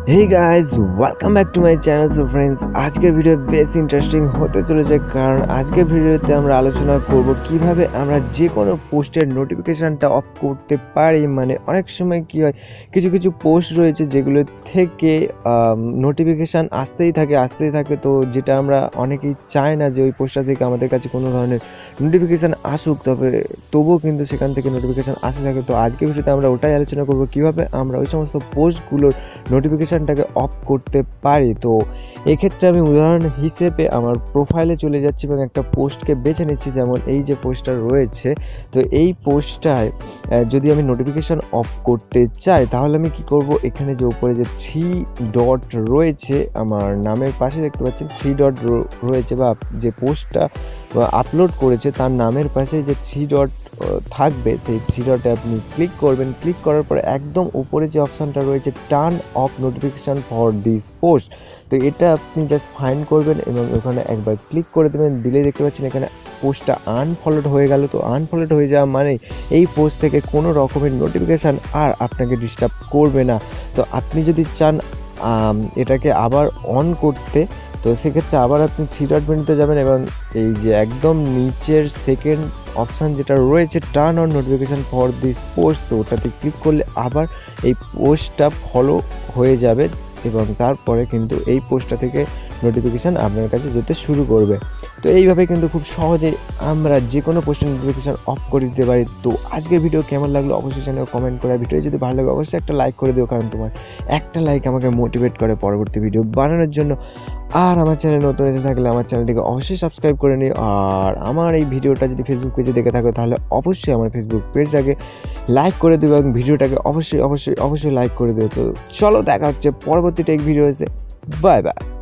Hey guys, welcome back to my channel. So friends, আজকের video বেশ interesting হতে চলেছে, কারণ আজকের ভিডিওতে আমরা আলোচনা করব কিভাবে আমরা যে কোনো পোস্টের নোটিফিকেশনটা অফ করতে পারি। মানে অনেক সময় কি হয়, কিছু কিছু পোস্ট রয়েছে যেগুলো থেকে নোটিফিকেশান আসতেই থাকে, তো যেটা আমরা অনেকেই চাই না যে ওই পোস্টটা থেকে আমাদের কাছে কোনো ধরনের নোটিফিকেশান আসুক, তবুও কিন্তু সেখান থেকে নোটিফিকেশান আসতে থাকে। তো আজকের ভিডিওতে আমরা ওটাই আলোচনা করব কিভাবে আমরা ওই সমস্ত পোস্টগুলোর নোটিফিকেশানটাকে অফ করতে পারি। তো এক্ষেত্রে আমি উদাহরণ হিসেবে আমার প্রোফাইলে চলে যাচ্ছি এবং একটা পোস্টকে বেছে নিচ্ছি, যেমন এই যে পোস্টটা রয়েছে। তো এই পোস্টটায় যদি আমি নোটিফিকেশান অফ করতে চাই, তাহলে আমি কি করব, এখানে যে উপরে যে 3 ডট রয়েছে আমার নামের পাশে দেখতে পাচ্ছেন 3 ডট রয়েছে, বা যে পোস্টটা আপলোড করেছে তার নামের পাশে যে 3 ডট থাকবে, সেই 3 ডটে আপনি ক্লিক করবেন। ক্লিক করার পরে একদম উপরে যে অপশানটা রয়েছে turn off notification for this post, তো এটা আপনি জাস্ট ফাইন্ড করবেন এবং ওখানে একবার ক্লিক করে দেবেন। দিলেই দেখতে পাচ্ছেন এখানে পোস্টটা আনফলোড হয়ে গেল। তো আনফলোড হয়ে যাওয়া মানে এই পোস্ট থেকে কোনো রকমের নোটিফিকেশান আর আপনাকে ডিস্টার্ব করবে না। তো আপনি যদি চান এটাকে আবার অন করতে, তো সেক্ষেত্রে আবার আপনি 3 ডট মেনুতে যাবেন এবং এই যে একদম নিচের সেকেন্ড অপশান যেটা রয়েছে turn on notification for this post, তো ওটাতে ক্লিক করলে আবার এই পোস্টটা ফলো হয়ে যাবে এবং তারপরে কিন্তু এই পোস্টটা থেকে নোটিফিকেশান আপনার কাছে যেতে শুরু করবে। তো এইভাবে কিন্তু খুব সহজেই আমরা যে কোনো পোস্টের নোটিফিকেশান অফ করে দিতে পারি। তো আজকের ভিডিও কেমন লাগলো অবশ্যই চ্যানেলে কমেন্ট করে, ভিডিও যদি ভালো লাগে অবশ্যই একটা লাইক করে দিও, কারণ তোমার একটা লাইক আমাকে মোটিভেট করে পরবর্তী ভিডিও বানানোর জন্য। আর আমার চ্যানেল নতুন এসে থাকলে আমার চ্যানেলটিকে অবশ্যই সাবস্ক্রাইব করে নিও। আর আমার এই ভিডিওটা যদি ফেসবুক পেজে দেখে থাকো, তাহলে অবশ্যই আমার ফেসবুক পেজটাকে লাইক করে দেবো এবং ভিডিওটাকে অবশ্যই লাইক করে দেবো। তো চলো দেখা হচ্ছে পরবর্তী টেক ভিডিওতে। Bye bye.